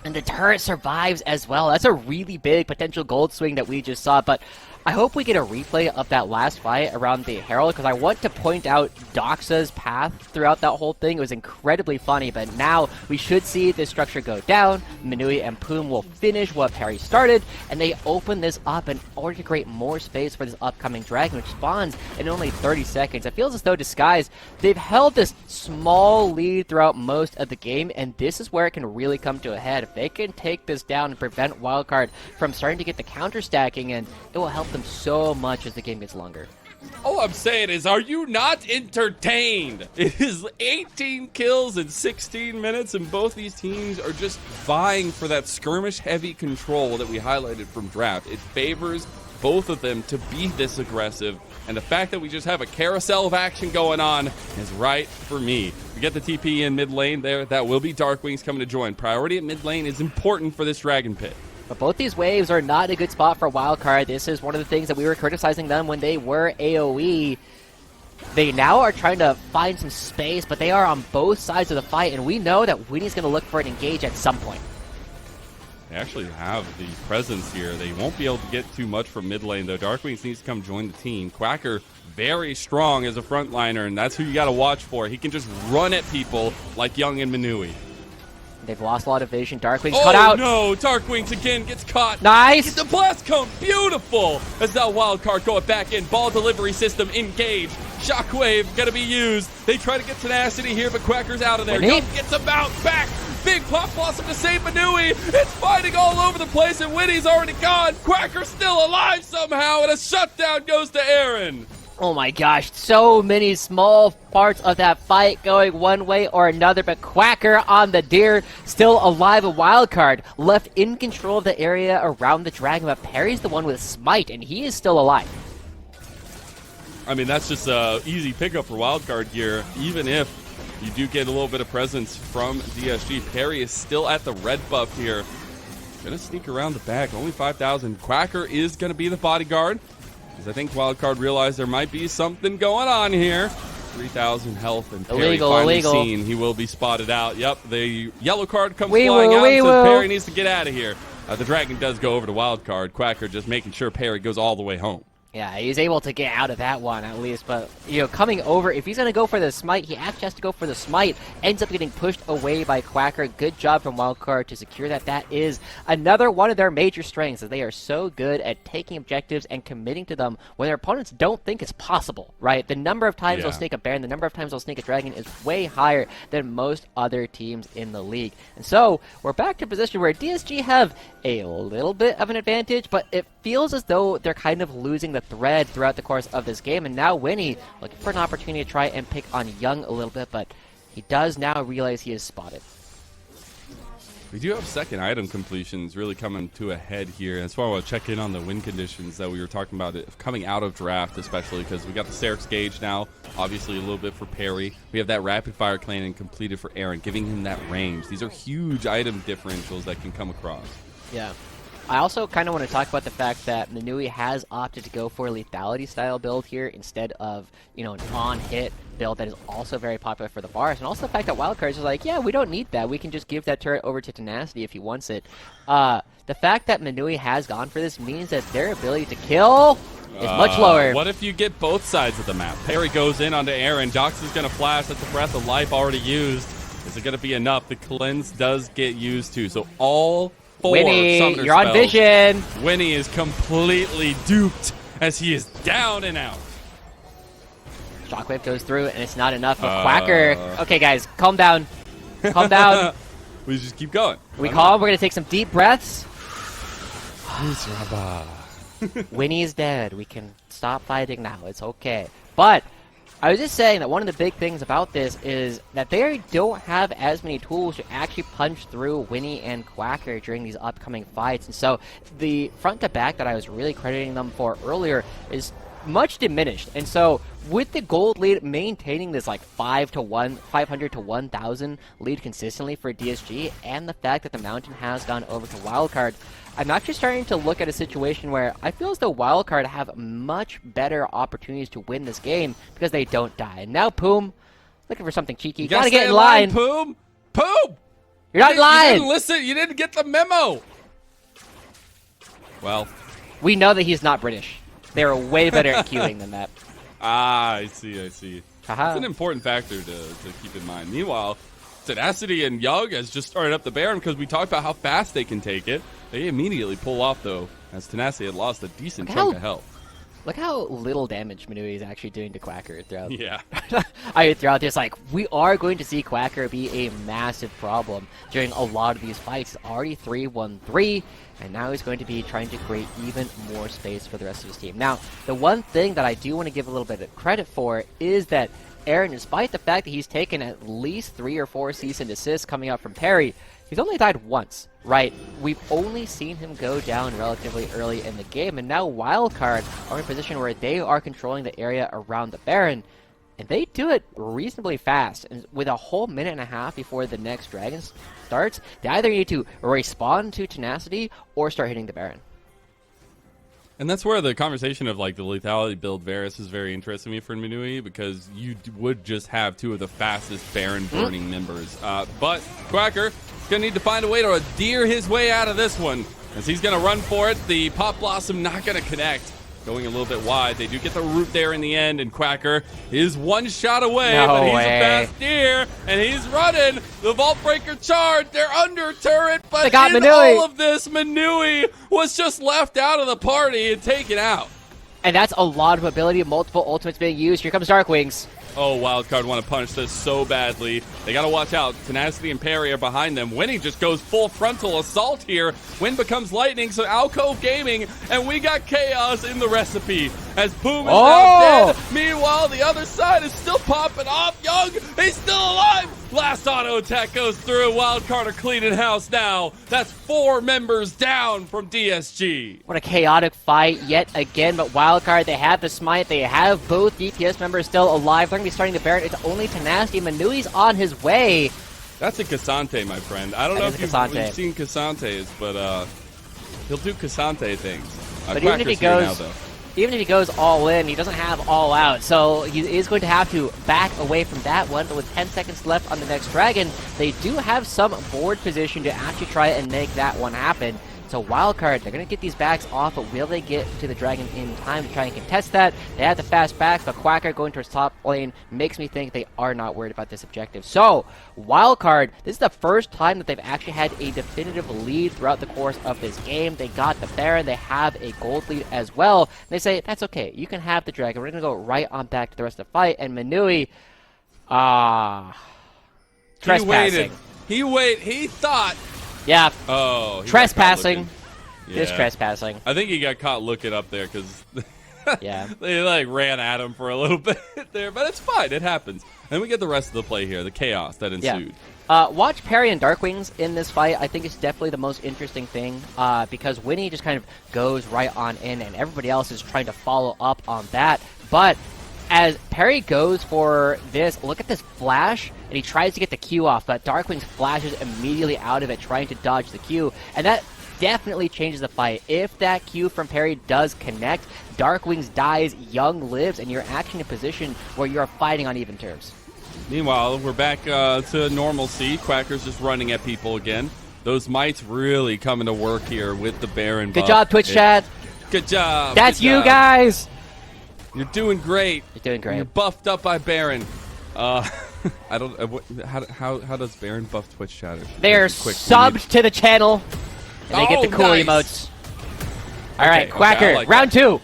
And the turret survives as well. That's a really big potential gold swing that we just saw, but I hope we get a replay of that last fight around the Herald, because I want to point out Doxa's path throughout that whole thing. It was incredibly funny, but now we should see this structure go down. Minui and Poom will finish what Perry started, and they open this up in order to create more space for this upcoming dragon, which spawns in only 30 seconds. It feels as though Disguise, they've held this small lead throughout most of the game, and this is where it can really come to a head. If they can take this down and prevent Wildcard from starting to get the counter stacking in, it will help them so much as the game gets longer. All I'm saying is, are you not entertained? It is 18 kills in 16 minutes, and both these teams are just vying for that skirmish-heavy control that we highlighted from draft. It favors both of them to be this aggressive, and the fact that we just have a carousel of action going on is right for me. We get the TP in mid lane there. That will be Darkwings coming to join. Priority at mid lane is important for this Dragon Pit. But both these waves are not a good spot for Wildcard. This is one of the things that we were criticizing them when they were AoE. They now are trying to find some space, but they are on both sides of the fight, and we know that Winnie's going to look for an engage at some point. They actually have the presence here. They won't be able to get too much from mid lane, though. Darkwings needs to come join the team. Quacker, very strong as a frontliner, and that's who you got to watch for. He can just run at people like Young and Manui. They've lost a lot of vision. Darkwings cut out. Oh no, Darkwings again gets caught. Nice. It's the blast cone, beautiful. As that Wildcard going back in. Ball delivery system engaged. Shockwave gonna be used. They try to get tenacity here, but Quacker's out of there. Young gets a bounce back. Big pop blossom to save Manui. It's fighting all over the place, and Winnie's already gone. Quacker's still alive somehow, and a shutdown goes to Aaron. Oh my gosh, so many small parts of that fight going one way or another, but Quacker on the deer, still alive. A Wildcard left in control of the area around the dragon, but Perry's the one with Smite, and he is still alive. I mean, that's just an easy pickup for Wildcard here, even if you do get a little bit of presence from DSG. Perry is still at the red buff here. Gonna sneak around the back, only 5,000. Quacker is gonna be the bodyguard, because I think Wildcard realized there might be something going on here. 3,000 health, and Perry finally seen. He will be spotted out. Yep, the yellow card comes flying out, so Perry needs to get out of here. The dragon does go over to Wildcard. Quacker just making sure Perry goes all the way home. Yeah, he's able to get out of that one at least, but, you know, coming over, if he's going to go for the smite, he actually has to go for the smite. Ends up getting pushed away by Quacker. Good job from Wildcard to secure that. That is another one of their major strengths, as they are so good at taking objectives and committing to them when their opponents don't think it's possible, right? The number of times they'll sneak a Baron, the number of times they'll sneak a Dragon is way higher than most other teams in the league. And so, we're back to a position where DSG have a little bit of an advantage, but it feels as though they're kind of losing the thread throughout the course of this game, and now Winnie looking for an opportunity to try and pick on Young a little bit, but he does now realize he is spotted. We do have second item completions really coming to a head here. That's why I want to check in on the win conditions that we were talking about coming out of draft, especially because we got the Serap's Gauge now, obviously a little bit for Perry. We have that rapid fire clan and completed for Aaron, giving him that range. These are huge item differentials that can come across. Yeah. I also kind of want to talk about the fact that Manui has opted to go for a lethality style build here instead of, you know, an on-hit build that is also very popular for the Forest. And also the fact that Wildcard is like, yeah, we don't need that. We can just give that turret over to Tenacity if he wants it. The fact that Manui has gone for this means that their ability to kill is much lower. What if you get both sides of the map? Perry goes in onto Aaron. Dox is going to flash. That's the Breath of Life already used. Is it going to be enough? The cleanse does get used too. So all Winnie, you're on vision. Winnie is completely duped as he is down and out. Shockwave goes through, and it's not enough for Quacker. Okay, guys, calm down. Calm down. We just keep going. We calm. We're going to take some deep breaths. Winnie is dead. We can stop fighting now. It's okay. But I was just saying that one of the big things about this is that they don't have as many tools to actually punch through Winnie and Quacker during these upcoming fights. And so the front to back that I was really crediting them for earlier is much diminished. And so with the gold lead maintaining this like 500 to 1,000 lead consistently for DSG, and the fact that the Mountain has gone over to Wildcard, I'm actually starting to look at a situation where I feel as though Wildcard have much better opportunities to win this game because they don't die. And now Poom, looking for something cheeky. You gotta get in line. Poom! Poom! You're not in line! You didn't listen. You didn't get the memo. Well, we know that he's not British. They're way better at queuing than that. Ah, I see, I see. Haha. That's an important factor to keep in mind. Meanwhile, Tenacity and Young has just started up the Baron because we talked about how fast they can take it. They immediately pull off, though, as Tenacity had lost a decent chunk of health. Look how little damage Manui is actually doing to Quacker throughout. Yeah. Throughout this, like, we are going to see Quacker be a massive problem during a lot of these fights. He's already 3-1-3, and now he's going to be trying to create even more space for the rest of his team. Now, the one thing that I do want to give a little bit of credit for is that Aaron, despite the fact that he's taken at least 3 or 4 cease and assists coming out from Perry, he's only died once, right? We've only seen him go down relatively early in the game, and now Wildcard are in a position where they are controlling the area around the Baron, and they do it reasonably fast. And with a whole minute and a half before the next Dragon starts, they either need to respond to Tenacity or start hitting the Baron. And that's where the conversation of like the lethality build Varus is very interesting to me for Manui, because you would just have 2 of the fastest Baron burning members. But Quacker is going to need to find a way to deer his way out of this one, as he's going to run for it. The Pop Blossom not going to connect. Going a little bit wide. They do get the root there in the end, and Quacker is 1 shot away, but he's a fast deer, and he's running. The Vault Breaker charge. They're under turret, but in Manui. all of this, Manui was just left out of the party and taken out. And that's a lot of ability. Multiple ultimates being used. Here comes Dark Wings. Oh, Wildcard want to punish this so badly. They got to watch out. Tenacity and Perry are behind them. Winning just goes full frontal assault here. Wind becomes lightning, so Alcove Gaming, and we got chaos in the recipe. As Boom is now dead. Meanwhile, the other side is still popping off. Young, he's still alive. Last auto attack goes through. Wildcard are cleaning house now. That's 4 members down from DSG. What a chaotic fight yet again, but Wildcard, they have the smite, they have both DPS members still alive. They're going to be starting the Baron. It's only Tenacity. Manui's on his way. That's a Cassante, my friend. I don't know if you've seen Cassantes, but he'll do Cassante things. But even if he goes all in, he doesn't have all out, so he is going to have to back away from that one. But with 10 seconds left on the next Dragon, they do have some board position to actually try and make that one happen. So Wildcard, they're going to get these backs off, but will they get to the Dragon in time to try and contest that? They have the fast backs, but Quacker going towards top lane makes me think they are not worried about this objective. So, Wildcard, this is the first time that they've actually had a definitive lead throughout the course of this game. They got the Baron, they have a gold lead as well. And they say, that's okay, you can have the Dragon. We're going to go right on back to the rest of the fight. And Manui, trespassing. He thought... Yeah. Oh. Trespassing. Just trespassing. I think he got caught looking up there because yeah, they like ran at him for a little bit there, but it's fine. It happens. And we get the rest of the play here, the chaos that ensued. Yeah. Watch Perry and Darkwings in this fight. I think it's definitely the most interesting thing because Winnie just kind of goes right on in, and everybody else is trying to follow up on that. But as Perry goes for this, look at this flash, and he tries to get the Q off, but Darkwings flashes immediately out of it, trying to dodge the Q, and that definitely changes the fight. If that Q from Perry does connect, Darkwings dies, Young lives, and you're actually in a position where you're fighting on even terms. Meanwhile, we're back to normalcy. Quacker's just running at people again. Those mites really coming to work here with the Baron buff. Good job, Twitch chat. Good job. That's good you job. guys. You're doing great. You're doing great. You're buffed up by Baron. I don't. How does Baron buff Twitch chat? They're subbed to the channel, and they get the cool emotes. All right, Quacker, like round 2. All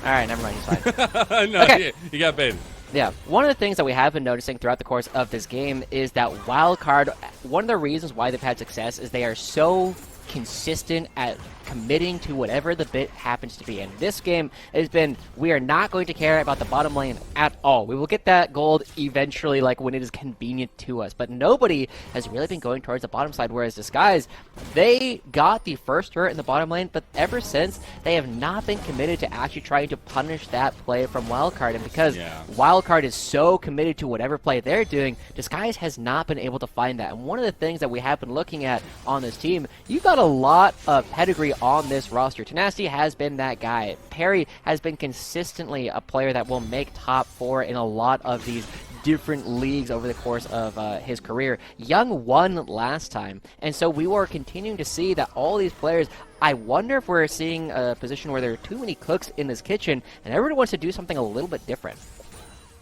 right, never mind. He's fine. No, okay. You got baited. Yeah, one of the things that we have been noticing throughout the course of this game is that Wildcard, one of the reasons why they've had success is they are so consistent at committing to whatever the bit happens to be. And this game has been, we are not going to care about the bottom lane at all. We will get that gold eventually, like when it is convenient to us. But nobody has really been going towards the bottom side, whereas Disguise, they got the first turret in the bottom lane, but ever since, they have not been committed to actually trying to punish that play from Wildcard. And because Wildcard is so committed to whatever play they're doing, Disguise has not been able to find that. And one of the things that we have been looking at on this team, you've got a lot of pedigree on this roster. Tenacity has been that guy. Perry has been consistently a player that will make top 4 in a lot of these different leagues over the course of his career. Young won last time, and so we were continuing to see that all these players, I wonder if we're seeing a position where there are too many cooks in this kitchen, and everybody wants to do something a little bit different.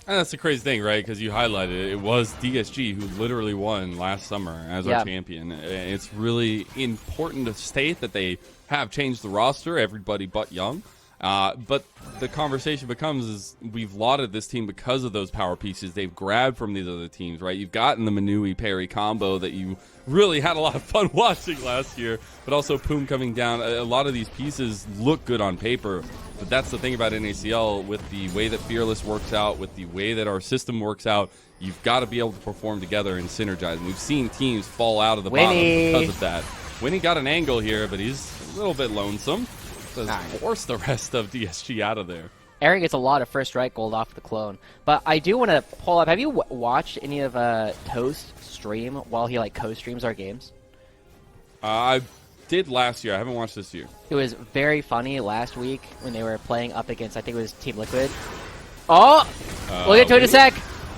And that's the crazy thing, right? Because you highlighted it. It was DSG who literally won last summer as our champion. It's really important to state that they have changed the roster, everybody but Young. But the conversation becomes is we've lauded this team because of those power pieces they've grabbed from these other teams, right? You've gotten the Manui Perry combo that you really had a lot of fun watching last year, but also Poom coming down. A lot of these pieces look good on paper, but that's the thing about NACL. With the way that Fearless works out, with the way that our system works out, you've got to be able to perform together and synergize. And we've seen teams fall out of the bottom because of that. Winnie got an angle here, but he's a little bit lonesome. So force the rest of DSG out of there. Aaron gets a lot of first strike gold off the clone. But I do want to pull up. Have you watched any of Toast stream while he co-streams our games? I did last year. I haven't watched this year. It was very funny last week when they were playing up against, I think it was Team Liquid. Oh! We'll get to it in a sec.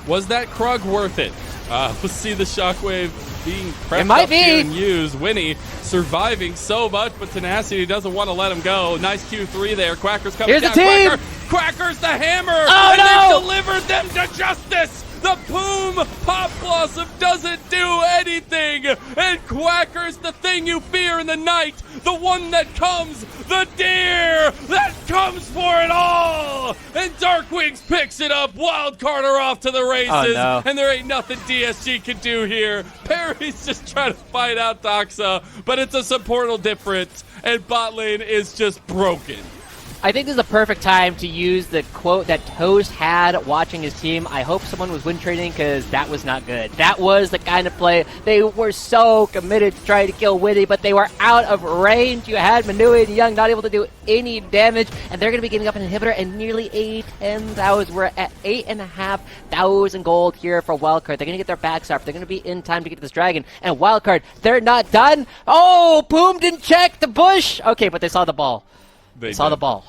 Was that Krug worth it? Let's see the shockwave being prepped it might up be. Here and used. Winnie surviving so much, but Tenacity doesn't want to let him go. Nice Q3 there. Quacker's coming Here's down. The team. Quacker's the hammer. Oh, and no. they delivered them to justice. The Poom Pop Blossom doesn't do anything. And Quacker's the thing you fear in the night. The one that comes. The deer that comes for it all. And Darkwings picks it up. Wildcard are off to the races. Oh, no. And there ain't nothing DSG can do here. Perry's just trying to fight out Doxa. But it's a supportal difference. And bot lane is just broken. I think this is the perfect time to use the quote that Toast had watching his team. I hope someone was win trading because that was not good. That was the kind of play. They were so committed to trying to kill Winnie, but they were out of range. You had Manui and Young not able to do any damage, and they're going to be giving up an inhibitor and nearly 10,000. We're at 8,500 gold here for Wildcard. They're going to get their backs up. They're going to be in time to get to this dragon. And Wildcard, they're not done. Oh, Poom didn't check the bush. Okay, but they saw the ball. They saw the ball.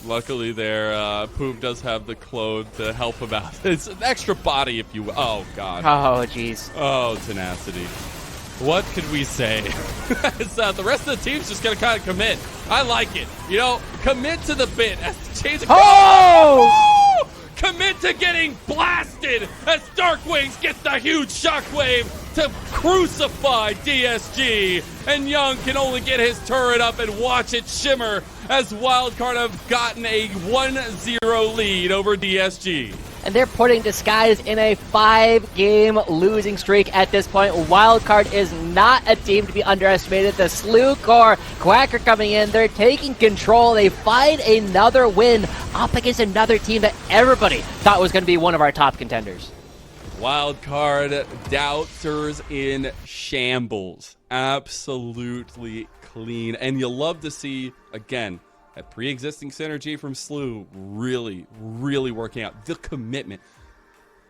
Luckily there, Poom does have the clone to help him out. It's an extra body, if you will. Oh, God. Oh, jeez. Oh, Tenacity. What could we say? The rest of the team's just going to kind of commit. I like it. You know, commit to the bit. As the change of Oh! Commit to getting blasted as Darkwings gets the huge shockwave to crucify DSG. And Young can only get his turret up and watch it shimmer as Wildcard have gotten a 1-0 lead over DSG. And they're putting Disguise in a 5-game losing streak at this point. Wildcard is not a team to be underestimated. The Slew Core, Quacker coming in. They're taking control. They find another win up against another team that everybody thought was going to be one of our top contenders. Wildcard doubters in shambles. Absolutely clean. And you'll love to see, again, that pre-existing synergy from Slew really, really working out. The commitment.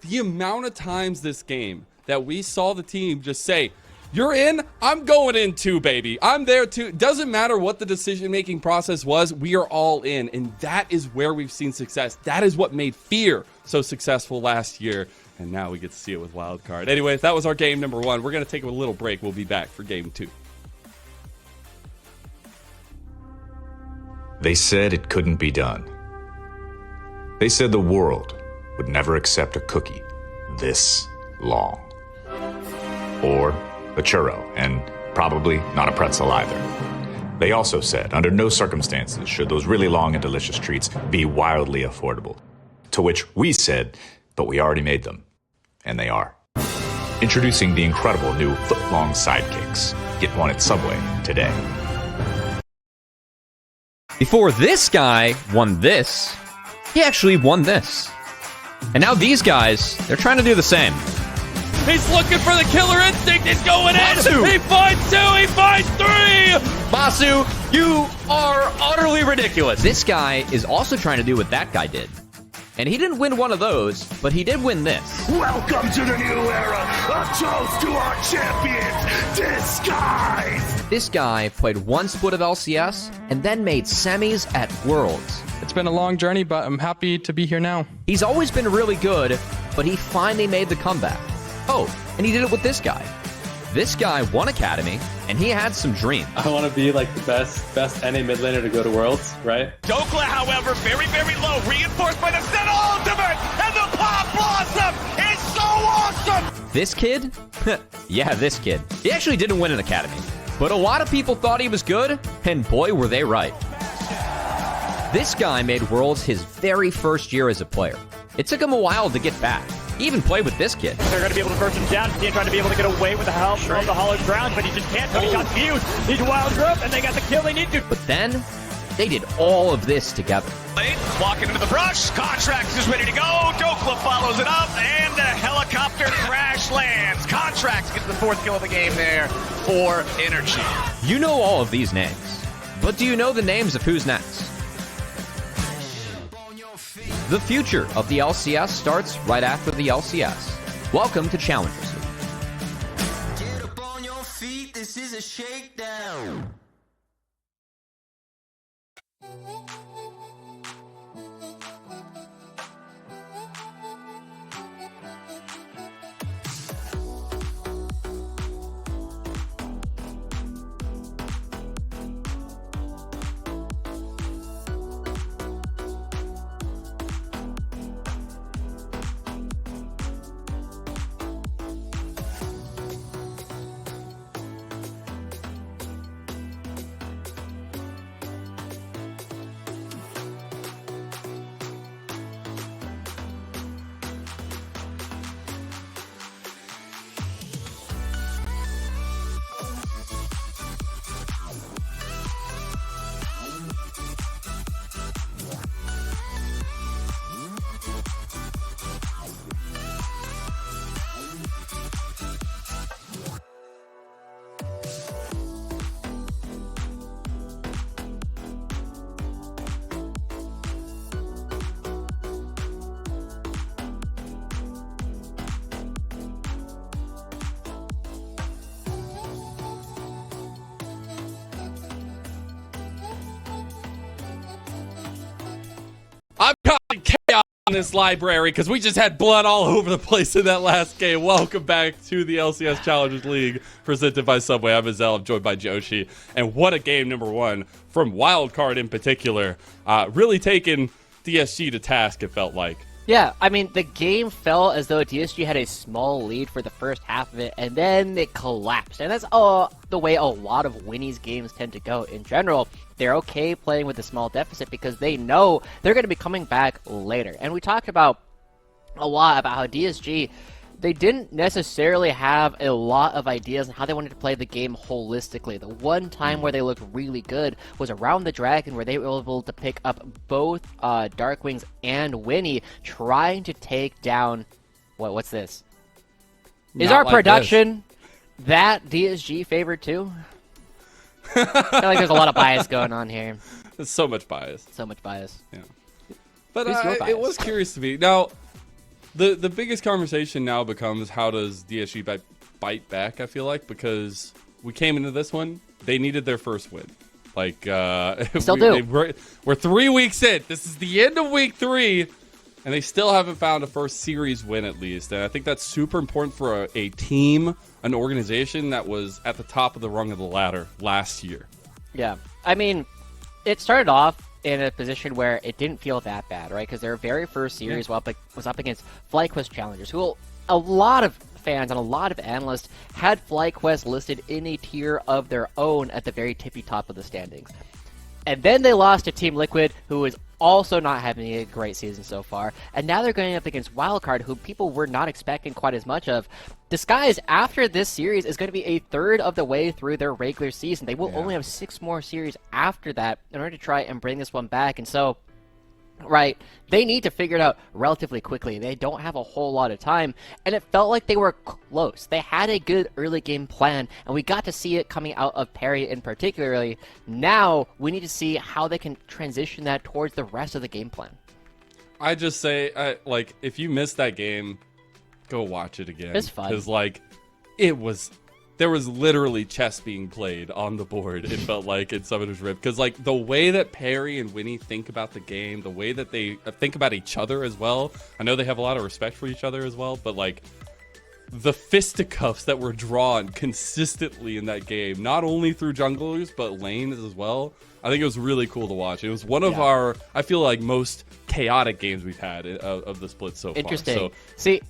The amount of times this game that we saw the team just say, you're in, I'm going in too, baby. I'm there too. Doesn't matter what the decision-making process was, we are all in. And that is where we've seen success. That is what made Fear so successful last year. And now we get to see it with Wildcard. Anyways, that was our game number 1. We're going to take a little break. We'll be back for game 2. They said it couldn't be done. They said the world would never accept a cookie this long. Or a churro, and probably not a pretzel either. They also said, under no circumstances should those really long and delicious treats be wildly affordable. To which we said, but we already made them. And they are. Introducing the incredible new foot-long sidekicks. Get one at Subway today. Before this guy won this, he actually won this. And now these guys, they're trying to do the same. He's looking for the killer instinct. He's going Basu! in. He finds 2. He finds 3. Basu, you are utterly ridiculous. This guy is also trying to do what that guy did. And he didn't win one of those, but he did win this. Welcome to the new era. A toast to our champions, Disguise. This guy played one split of LCS and then made semis at Worlds. It's been a long journey, but I'm happy to be here now. He's always been really good, but he finally made the comeback. Oh, and he did it with this guy. This guy won Academy, and he had some dreams. I want to be like the best NA mid laner to go to Worlds, right? Dokla, however, very, very low. Reinforced by the Senna ultimate, and the Pop Blossom is so awesome! This kid? Yeah, this kid. He actually didn't win an Academy, but a lot of people thought he was good, and boy, were they right. This guy made Worlds his very first year as a player. It took him a while to get back. He even played with this kid. They're going to be able to burst him down. He's trying to be able to get away with the help from the Hollow Ground, but he just can't. He got fused. He's wild growth, and they got the kill they need to. But then, they did all of this together. Walking into the brush, Contracts is ready to go. Dokla follows it up, and a helicopter crash lands. Contracts gets the 4th kill of the game there for Energy. You know all of these names, but do you know the names of who's next? The future of the LCS starts right after the LCS. Welcome to Challengers League. Get up on your feet, this is a shakedown. I'm causing chaos in this library because we just had blood all over the place in that last game. Welcome back to the LCS Challengers League presented by Subway. I'm Azzel. I'm joined by Joshi. And what a game, number one, from Wildcard in particular. Really taking DSG to task, it felt like. Yeah, I mean, the game felt as though DSG had a small lead for the first half of it, and then it collapsed. And that's the way a lot of Winnie's games tend to go. In general, they're okay playing with a small deficit because they know they're going to be coming back later. And we talked about a lot about how DSG, they didn't necessarily have a lot of ideas on how they wanted to play the game holistically. The one time where they looked really good was around the Dragon, where they were able to pick up both Darkwings and Winnie, trying to take down... What's this? Is Not our like production that DSG favored too? I feel like there's a lot of bias going on here. There's so much bias. So much bias. Yeah. But Who's your bias? it was curious to me. Now, the biggest conversation now becomes how does DSG bite back, I feel like, because we came into this one, they needed their first win. Like, Still do. We're 3 weeks in. This is the end of week 3, and they still haven't found a first series win at least. And I think that's super important for a team, an organization that was at the top of the rung of the ladder last year. Yeah. I mean, it started off in a position where it didn't feel that bad, right? Because their very first series was up against FlyQuest Challengers, who a lot of fans and a lot of analysts had FlyQuest listed in a tier of their own at the very tippy top of the standings. And then they lost to Team Liquid, who is also not having a great season so far. And now they're going up against Wildcard, who people were not expecting quite as much of. Disguise, after this series, is going to be a third of the way through their regular season. They will only have 6 more series after that in order to try and bring this one back. And so, right, they need to figure it out relatively quickly. They don't have a whole lot of time, and it felt like they were close. They had a good early game plan, and we got to see it coming out of Perry in particularly. Now, we need to see how they can transition that towards the rest of the game plan. I just say, like, if you missed that game, go watch it again. It's fun. Because, like, there was literally chess being played on the board, it felt like, in Summoner's Rift. Because, like, the way that Perry and Winnie think about the game, the way that they think about each other as well, I know they have a lot of respect for each other as well, but, like, the fisticuffs that were drawn consistently in that game, not only through junglers, but lanes as well, I think it was really cool to watch. It was one of our, I feel like, most chaotic games we've had of the split so far. Interesting. So, see,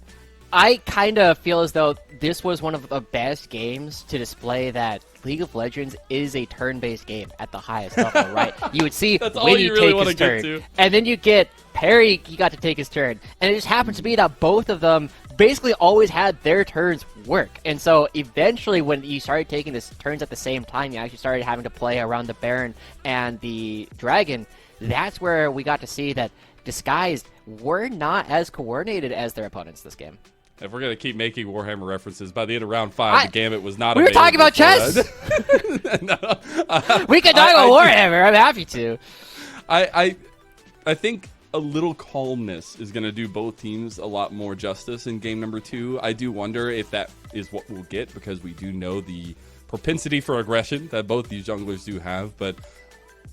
I kind of feel as though this was one of the best games to display that League of Legends is a turn-based game at the highest level, right? You would see when you really take his turn, and then you get Perry, he got to take his turn, and it just happens to be that both of them basically always had their turns work. And so eventually when you started taking this turns at the same time, you actually started having to play around the Baron and the Dragon. That's where we got to see that Disguised were not as coordinated as their opponents this game. If we're going to keep making Warhammer references, by the end of round 5, the Gambit was not We were talking about chess! We could talk about Warhammer, I'm happy to. I think a little calmness is going to do both teams a lot more justice in game number 2. I do wonder if that is what we'll get, because we do know the propensity for aggression that both these junglers do have, but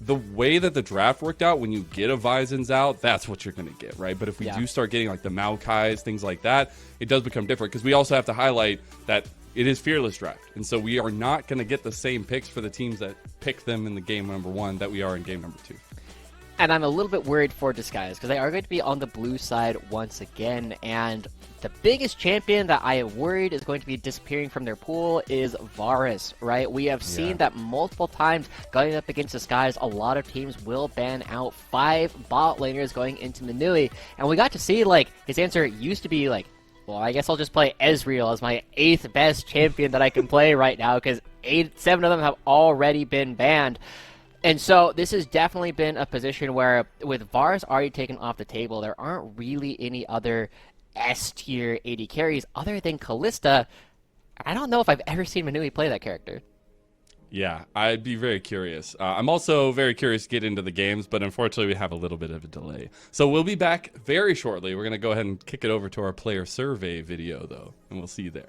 the way that the draft worked out, when you get a Vison's out, that's what you're going to get, right? But if we do start getting like the Maokai's, things like that, it does become different, because we also have to highlight that it is Fearless Draft. And so we are not going to get the same picks for the teams that pick them in the game number 1 that we are in game number 2. And I'm a little bit worried for Disguise, because they are going to be on the blue side once again, and the biggest champion that I am worried is going to be disappearing from their pool is Varus, right? We have seen that multiple times going up against Disguise. A lot of teams will ban out 5 bot laners going into Manui, and we got to see, like, his answer used to be, like, well, I guess I'll just play Ezreal as my 8th best champion that I can play right now, because 7 of them have already been banned. And so this has definitely been a position where, with Varus already taken off the table, there aren't really any other S-tier AD carries other than Kalista. I don't know if I've ever seen Manui play that character. Yeah, I'd be very curious. I'm also very curious to get into the games, but unfortunately we have a little bit of a delay. So we'll be back very shortly. We're going to go ahead and kick it over to our player survey video, though, and we'll see you there.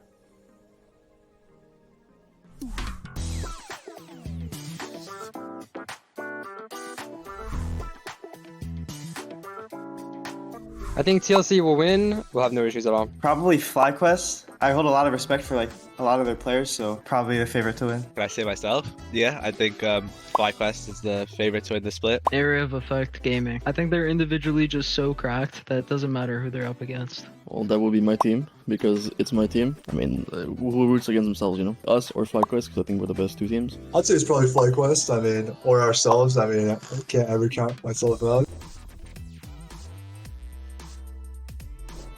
I think TLC will win. We'll have no issues at all. Probably FlyQuest. I hold a lot of respect for like a lot of their players, so probably the favorite to win. Can I say myself? Yeah, I think FlyQuest is the favorite to win the split. Area of Effect Gaming. I think they're individually just so cracked that it doesn't matter who they're up against. Well, that will be my team, because it's my team. I mean, who roots against themselves, you know? Us or FlyQuest, because I think we're the best 2 teams. I'd say it's probably FlyQuest, I mean, or ourselves. I mean, I can't ever count myself out.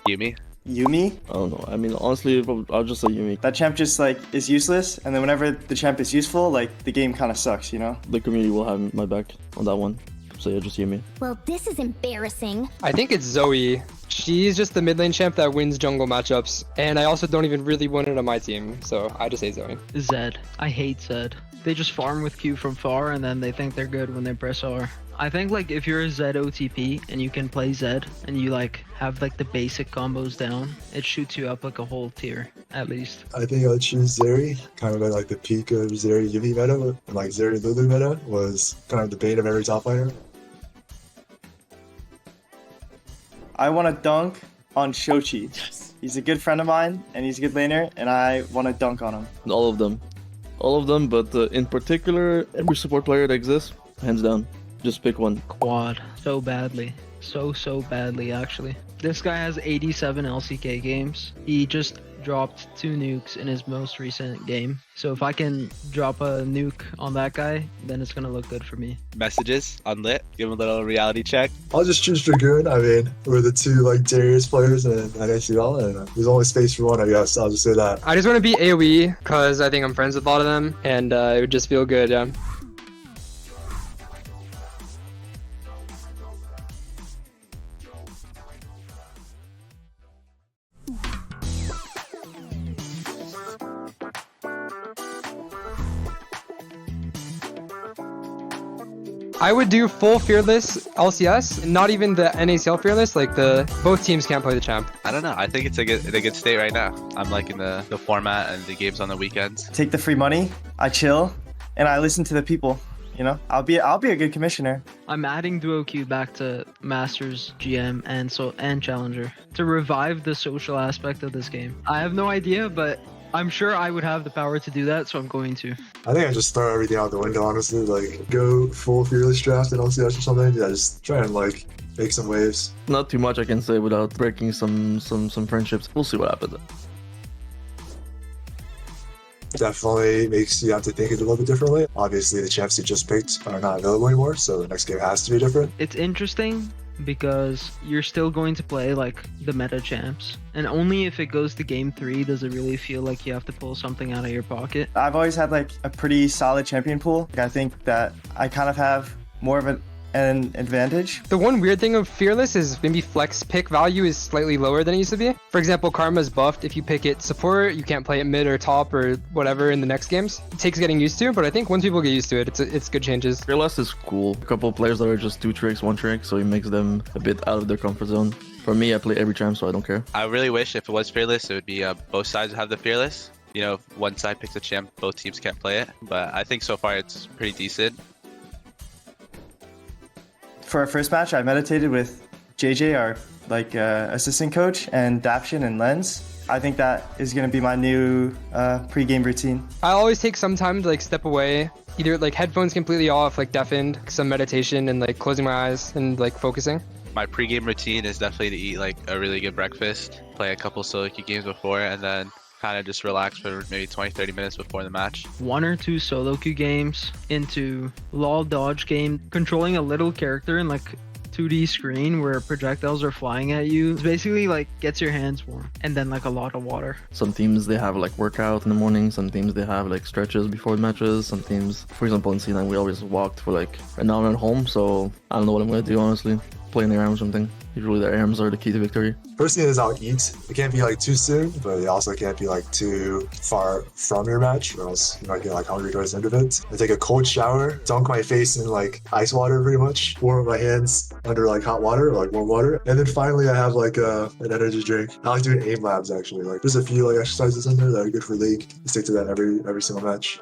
Yumi? Yumi? I don't know. I mean, honestly, I'll just say Yumi. That champ just like is useless, and then whenever the champ is useful, like the game kind of sucks, you know? The community will have my back on that one. So yeah, just Yumi. Well, this is embarrassing. I think it's Zoe. She's just the mid lane champ that wins jungle matchups, and I also don't even really want it on my team, so I just say Zoe. Zed. I hate Zed. They just farm with Q from far, and then they think they're good when they press R. I think like if you're a Zed OTP and you can play Zed and you like have like the basic combos down, it shoots you up like a whole tier at least. I think I'll choose Zeri. Kind of like the peak of Zeri Yumi meta, and like Zeri Lulu meta was kind of the bane of every top laner. I want to dunk on Shochi. Yes. He's a good friend of mine, and he's a good laner, and I want to dunk on him. All of them. All of them, but in particular, every support player that exists, hands down. Just pick one. Quad. So badly. So badly, actually. This guy has 87 LCK games. He just dropped 2 nukes in his most recent game. So if I can drop a nuke on that guy, then it's going to look good for me. Messages unlit. Give him a little reality check. I'll just choose Dragoon. I mean, we're the 2 like Darius players and ACL, and there's only space for one, I guess. I'll just say that. I just want to be AoE because I think I'm friends with a lot of them, and it would just feel good, yeah. I would do full Fearless LCS, not even the NACL Fearless, like both teams can't play the champ. I don't know. I think it's in a good state right now. I'm liking the format and the games on the weekends. Take the free money, I chill, and I listen to the people. You know, I'll be a good commissioner. I'm adding Duo Q back to Masters, GM, and Challenger to revive the social aspect of this game. I have no idea, but I'm sure I would have the power to do that, so I'm going to. I think I just throw everything out the window, honestly. Like, go full Fearless Draft and LCS or something. Yeah, just try and, like, make some waves. Not too much I can say without breaking some friendships. We'll see what happens. Definitely makes you have to think it a little bit differently. Obviously, the champs you just picked are not available anymore, so the next game has to be different. It's interesting because you're still going to play like the meta champs, and only if it goes to game 3 does it really feel like you have to pull something out of your pocket. I've always had like a pretty solid champion pool. I think that I kind of have more of an advantage. The one weird thing of Fearless is maybe flex pick value is slightly lower than it used to be. For example, Karma's buffed. If you pick it support, you can't play it mid or top or whatever in the next games. It takes getting used to, but I think once people get used to it, it's good changes. Fearless is cool. A couple of players that are just 2 tricks, 1 trick, so it makes them a bit out of their comfort zone. For me, I play every champ, so I don't care. I really wish if it was Fearless, it would be both sides have the Fearless. You know, if one side picks a champ, both teams can't play it. But I think so far it's pretty decent. For our first match, I meditated with JJ, our assistant coach, and Daption and Lens. I think that is going to be my new pre-game routine. I always take some time to like step away, either like headphones completely off, like deafened, some meditation, and like closing my eyes and like focusing. My pre-game routine is definitely to eat like a really good breakfast, play a couple solo queue games before, and then kind of just relax for maybe 20-30 minutes before the match. 1 or 2 solo queue games into LOL dodge game, controlling a little character in like 2D screen where projectiles are flying at you. It's basically like gets your hands warm, and then like a lot of water. Some teams they have like workout in the morning, some teams they have like stretches before the matches, some teams, for example in C9 we always walked for like an hour at home, so I don't know what I'm gonna do honestly. Play in the ARMs or something. Usually the ARMs are the key to victory. First thing is I'll eat. It can't be like too soon, but it also can't be like too far from your match, or else you might get like hungry towards the end of it. I take a cold shower, dunk my face in like ice water pretty much, warm my hands under like hot water or like warm water, and then finally I have like an energy drink. I like doing aim labs actually. Like there's a few like exercises in there that are good for league. I stick to that every single match.